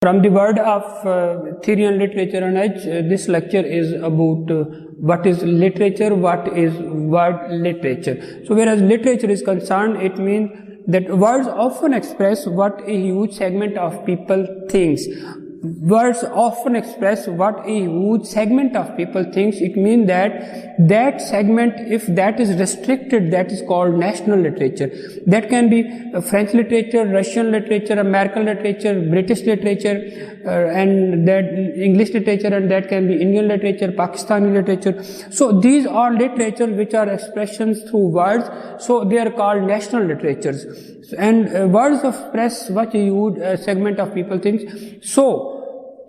From the word of theory and literature and edge, this lecture is about what is literature, what is word literature. So whereas literature is concerned, it means that words often express what a huge segment of people thinks. Words often express what a huge segment of people thinks. It means that that segment, if that is restricted, that is called national literature. That can be French literature, Russian literature, American literature, British literature, and that English literature, and that can be Indian literature, Pakistani literature. So these are literature which are expressions through words, so they are called national literatures. And words express what a huge segment of people thinks. So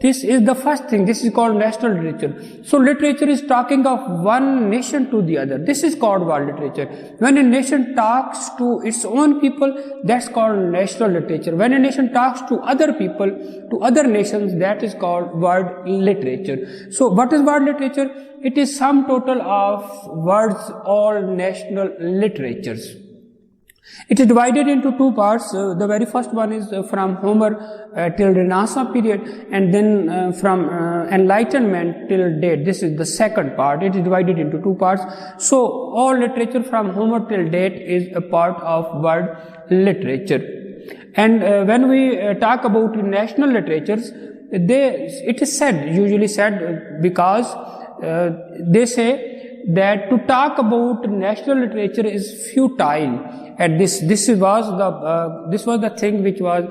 this is the first thing. This is called national literature. So literature is talking of one nation to the other. This is called world literature. When a nation talks to its own people, that's called national literature. When a nation talks to other people, to other nations, that is called world literature. So what is world literature? It is sum total of words, all national literatures. It is divided into two parts. The very first one is from Homer till Renaissance period, and then from Enlightenment till date. This is the second part. It is divided into two parts. So all literature from Homer till date is a part of world literature. And when we talk about national literatures, it is said, usually said, because they say that to talk about national literature is futile. And this was the thing which was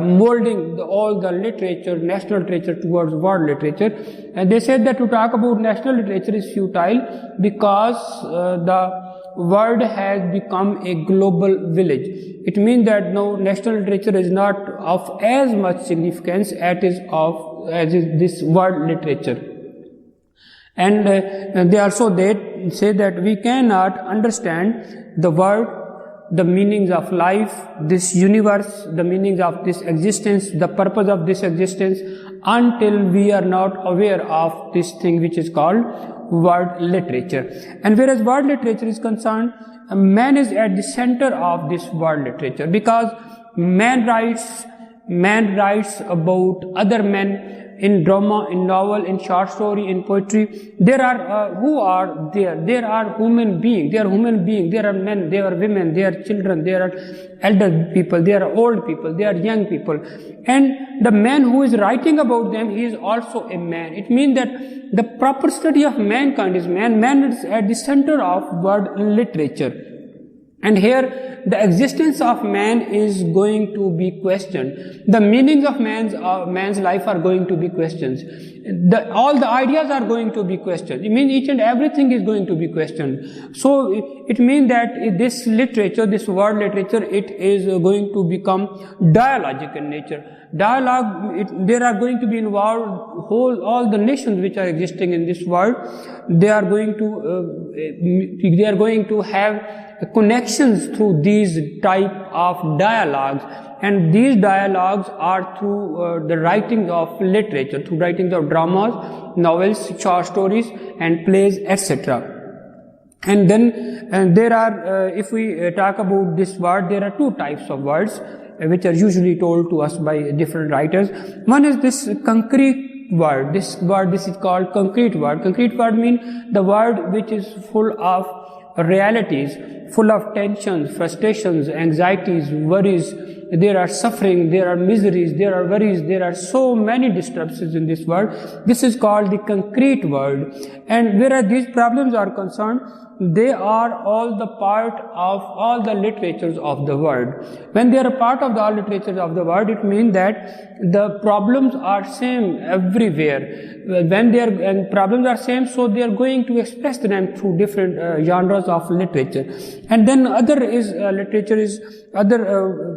molding all the literature, national literature towards world literature. And they said that to talk about national literature is futile because the world has become a global village. It means that now national literature is not of as much significance as is this world literature. And they also say that we cannot understand the world, the meanings of life, this universe, the meanings of this existence, the purpose of this existence, until we are not aware of this thing which is called world literature. And whereas world literature is concerned, man is at the center of this world literature, because man writes about other men in drama, in novel, in short story, in poetry. There are who are there? There are human beings. There are human beings. There are men. There are women. There are children. There are elder people. There are old people. There are young people. And the man who is writing about them, he is also a man. It means that the proper study of mankind is man. Man is at the center of world literature. And here, the existence of man is going to be questioned. The meanings of man's life are going to be questioned. All the ideas are going to be questioned. It means each and everything is going to be questioned. So it means that this literature, this world literature, it is going to become dialogic in nature. Dialogue, there are going to be involved all the nations which are existing in this world. They are going to have connections through these type of dialogues, and these dialogues are through the writing of literature, through writing of dramas, novels, short stories, and plays, etc. And then there are, if we talk about this word, there are two types of words which are usually told to us by different writers. One is this concrete word. This is called concrete word. Concrete word means the word which is full of realities, full of tensions, frustrations, anxieties, worries. There are suffering, there are miseries, there are worries, there are so many disturbances in this world. This is called the concrete world. And whereas these problems are concerned, they are all the part of all the literatures of the world. When they are a part of the all literatures of the world, it means that the problems are same everywhere. When and problems are same, so they are going to express them through different genres of literature. And then other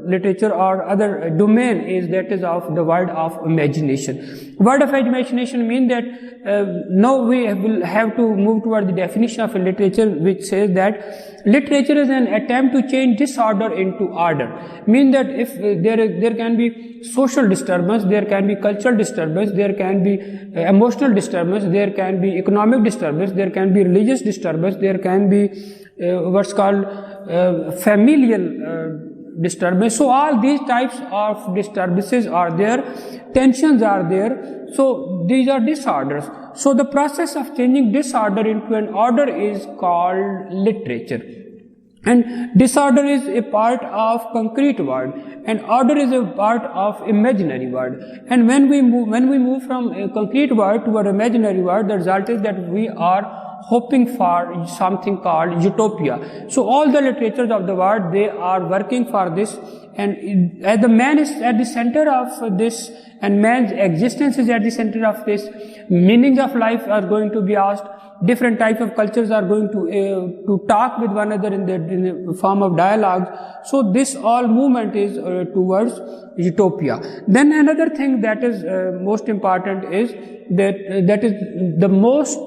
literature or other domain is that is of the word of imagination. Word of imagination means that now we will have to move toward the definition of a literature, which says that literature is an attempt to change disorder into order. Mean that if there can be social disturbance, there can be cultural disturbance, there can be emotional disturbance, there can be economic disturbance, there can be religious disturbance, there can be what's called familial disturbance. So all these types of disturbances are there, tensions are there, so these are disorders. So the process of changing disorder into an order is called literature. And disorder is a part of concrete world, and order is a part of imaginary world. And when we move from a concrete world to an imaginary world, the result is that we are hoping for something called utopia. So all the literatures of the world, they are working for this, and as the man is at the center of this, and man's existence is at the center of this, meanings of life are going to be asked. Different types of cultures are going to talk with one another in the form of dialogues. So this all movement is towards utopia. Then another thing that is most important is that is the most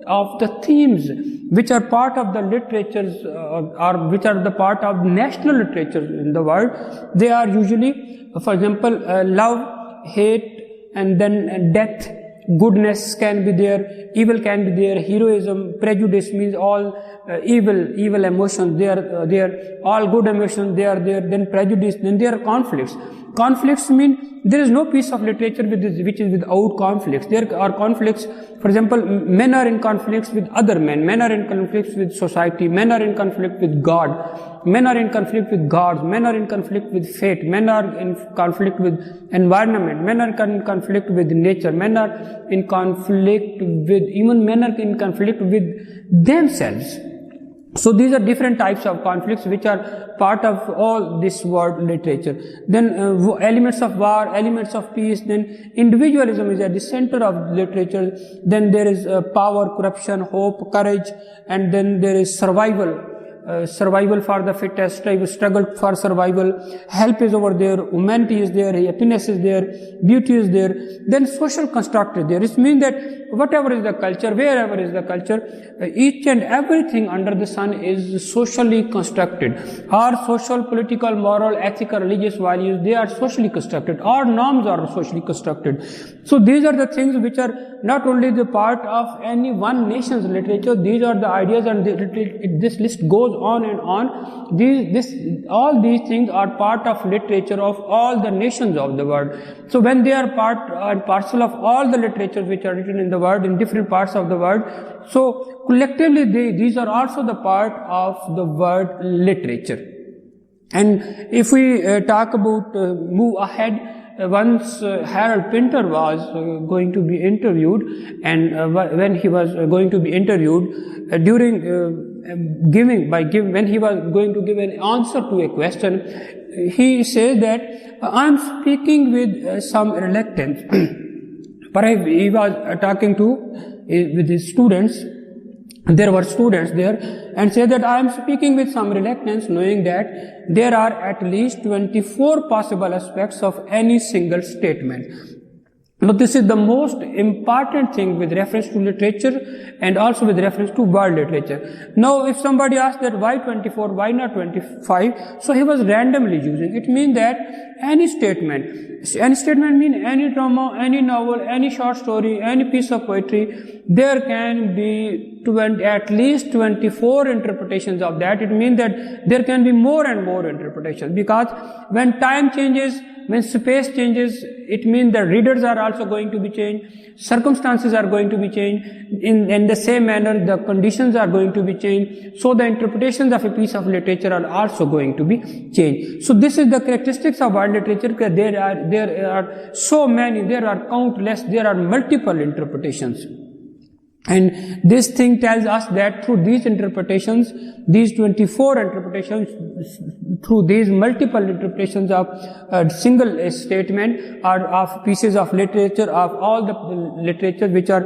of the themes which are part of the literatures or which are the part of national literature in the world. They are usually, for example, love, hate, and then death. Goodness can be there, evil can be there, heroism, prejudice means all evil emotions, they are there, all good emotions, they are there, then prejudice, then there are conflicts. Conflicts mean there is no piece of literature which is without conflicts. There are conflicts, for example, men are in conflicts with other men, men are in conflicts with society, men are in conflict with God, men are in conflict with gods, men are in conflict with fate, men are in conflict with environment, men are in conflict with nature, men are in conflict with, even men are in conflict with themselves. So these are different types of conflicts which are part of all this world literature. Then elements of war, elements of peace, then individualism is at the center of literature. Then there is power, corruption, hope, courage, and then there is survival. Survival for the fittest, struggle for survival, help is over there, humanity is there, happiness is there, beauty is there, then social construct is there. It means that whatever is the culture, wherever is the culture, each and everything under the sun is socially constructed. Our social, political, moral, ethical, religious values, they are socially constructed. Our norms are socially constructed. So these are the things which are not only the part of any one nation's literature, these are the ideas, and this list goes on and on. All these things are part of literature of all the nations of the world. So when they are part and parcel of all the literatures which are written in the world, in different parts of the world, so collectively these are also the part of the world literature. And if we talk about move ahead, once Harold Pinter was going to be interviewed, and when he was going to be interviewed, when he was going to give an answer to a question, he says that I am speaking with some reluctance. Perhaps he was talking with his students. There were students there, and said that I am speaking with some reluctance, knowing that there are at least 24 possible aspects of any single statement. Now this is the most important thing with reference to literature and also with reference to world literature. Now if somebody asks that why 24, why not 25? So he was randomly using. It means that any statement means any drama, any novel, any short story, any piece of poetry, there can be at least 24 interpretations of that. It means that there can be more and more interpretations, because when time changes, when space changes, it means the readers are also going to be changed, circumstances are going to be changed, in the same manner the conditions are going to be changed, so the interpretations of a piece of literature are also going to be changed. So this is the characteristics of world literature. There are so many, there are countless, there are multiple interpretations. And this thing tells us that through these interpretations, these 24 interpretations, through these multiple interpretations of a single statement or of pieces of literature, of all the literature which are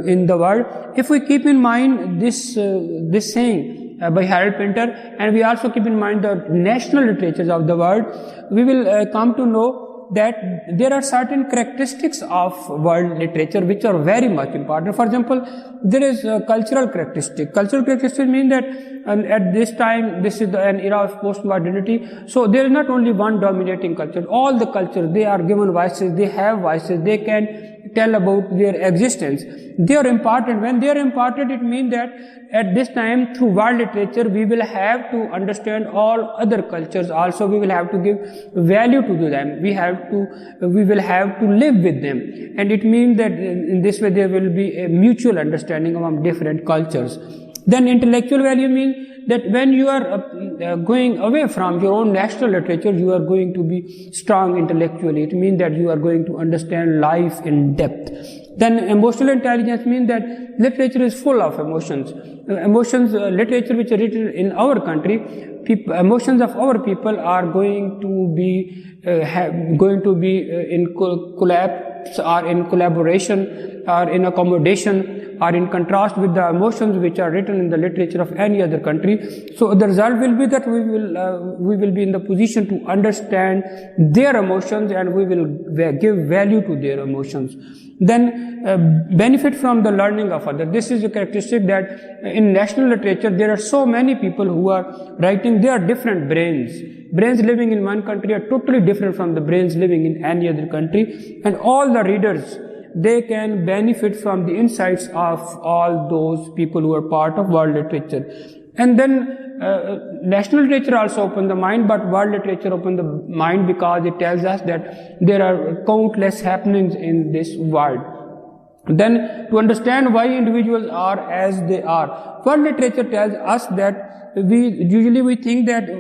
in the world, if we keep in mind this saying by Harold Pinter, and we also keep in mind the national literatures of the world, we will come to know that there are certain characteristics of world literature which are very much important. For example, there is a cultural characteristic. Cultural characteristics mean that at this time, this is an era of postmodernity. So there is not only one dominating culture. All the cultures, they are given voices, they have voices, they can tell about their existence. They are important. When they are important, it means that at this time, through world literature, we will have to understand all other cultures also. We will have to give value to them. We will have to live with them. And it means that in this way there will be a mutual understanding among different cultures. Then intellectual value means that when you are going away from your own national literature, you are going to be strong intellectually. It means that you are going to understand life in depth. Then emotional intelligence means that literature is full of emotions. Literature which are written in our country, emotions of our people are going to be in collapse or in collaboration or in accommodation or in contrast with the emotions which are written in the literature of any other country. So the result will be that we will be in the position to understand their emotions, and we will give value to their emotions. Then benefit from the learning of others. This is a characteristic that in national literature there are so many people who are writing. They are different brains. Brains living in one country are totally different from the brains living in any other country, and all the readers, they can benefit from the insights of all those people who are part of world literature. And then national literature also open the mind, but world literature open the mind because it tells us that there are countless happenings in this world. Then to understand why individuals are as they are, world literature tells us that we think that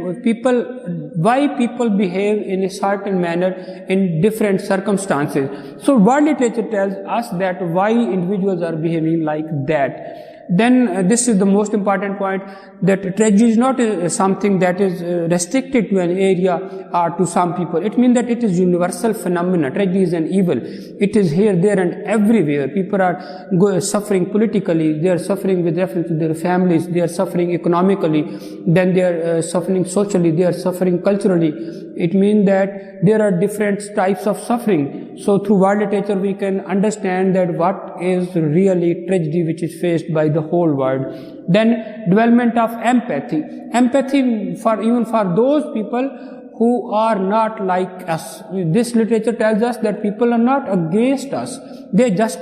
why people behave in a certain manner in different circumstances. So world literature tells us that why individuals are behaving like that. Then this is the most important point, that tragedy is not something that is restricted to an area or to some people. It means that it is universal phenomena. Tragedy is an evil. It is here, there and everywhere. People are suffering politically, they are suffering with reference to their families, they are suffering economically, then they are suffering socially, they are suffering culturally. It means that there are different types of suffering. So through world literature we can understand that what is really tragedy which is faced by the whole world. Then development of empathy. Empathy even for those people who are not like us. This literature tells us that people are not against us. They just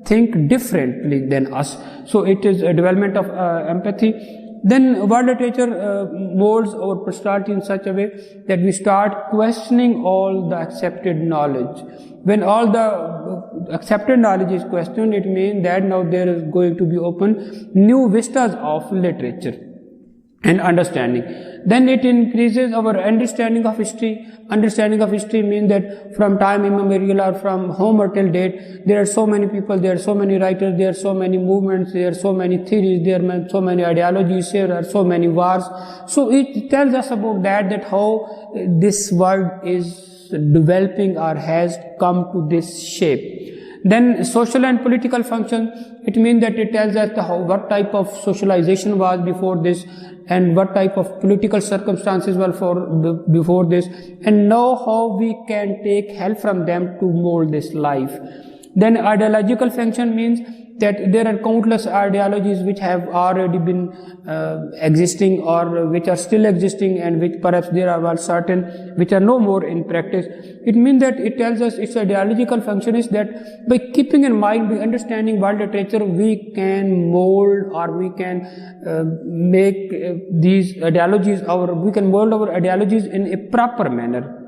think differently than us. So it is a development of empathy. Then world literature molds our personality in such a way that we start questioning all the accepted knowledge. When all the accepted knowledge is questioned, it means that now there is going to be open new vistas of literature and understanding. Then it increases our understanding of history. Understanding of history means that from time immemorial or from Homer till date, there are so many people, there are so many writers, there are so many movements, there are so many theories, there are so many ideologies, there are so many wars. So it tells us about that how this world is developing or has come to this shape. Then social and political function, it means that it tells us what type of socialization was before this and what type of political circumstances were before this, and know how we can take help from them to mold this life. Then ideological function means that there are countless ideologies which have already been existing or which are still existing, and which perhaps there are certain which are no more in practice. It means that it tells us its ideological function is that by keeping in mind, by understanding world literature, we can mold or we can make these ideologies, we can mold our ideologies in a proper manner.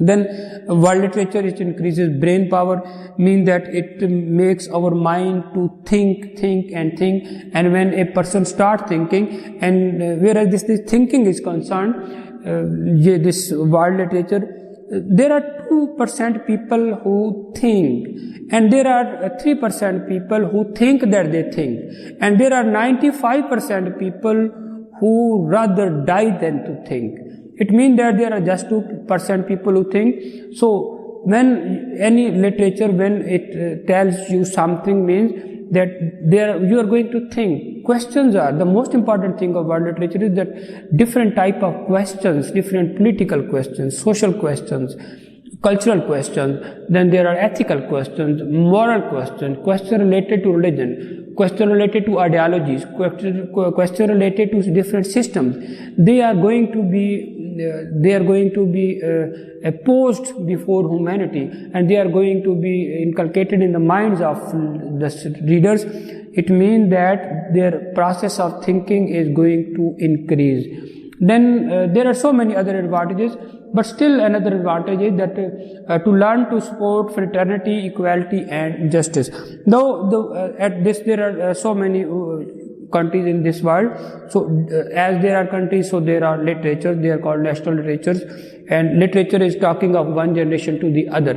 Then world literature, it increases brain power, means that it makes our mind to think, and when a person starts thinking, and whereas this thinking is concerned, this world literature, there are 2% people who think, and there are 3% people who think that they think, and there are 95% people who rather die than to think. It means that there are just 2% people who think. So when any literature, when it tells you something, means that you are going to think. Questions are the most important thing of world literature, is that different type of questions, different political questions, social questions, cultural questions, then there are ethical questions, moral questions, questions related to religion, questions related to ideologies, questions related to different systems. They are going to be they are going to be posed before humanity, and they are going to be inculcated in the minds of the readers. It means that their process of thinking is going to increase. Then there are so many other advantages, but still another advantage is that to learn to support fraternity, equality and justice. Now at this there are so many countries in this world. So as there are countries, so there are literatures. They are called national literatures, and literature is talking of one generation to the other.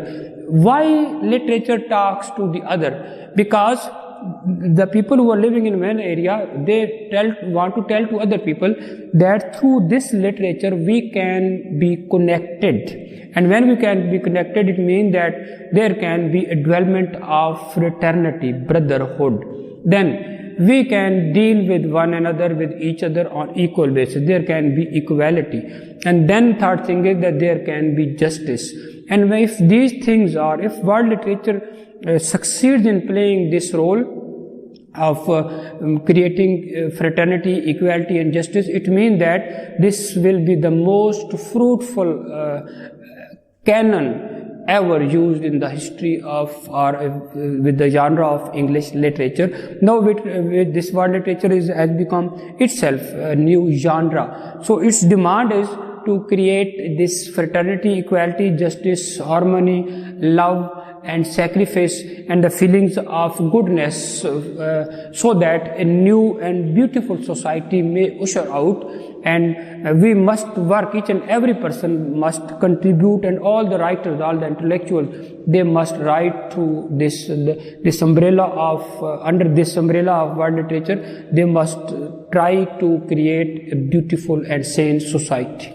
Why literature talks to the other? Because the people who are living in one area, they want to tell to other people that through this literature we can be connected. And when we can be connected, it means that there can be a development of fraternity, brotherhood. Then we can deal with one another, with each other on equal basis. There can be equality. And then third thing is that there can be justice. And if these things are, if world literature succeeds in playing this role of creating fraternity, equality and justice, it means that this will be the most fruitful canon ever used in the history of with the genre of English literature. Now with this world literature has become itself a new genre. So its demand is to create this fraternity, equality, justice, harmony, love and sacrifice and the feelings of goodness, so that a new and beautiful society may usher out. And we must work, each and every person must contribute, and all the writers, all the intellectuals, they must write through this umbrella of under this umbrella of world literature. They must try to create a beautiful and sane society.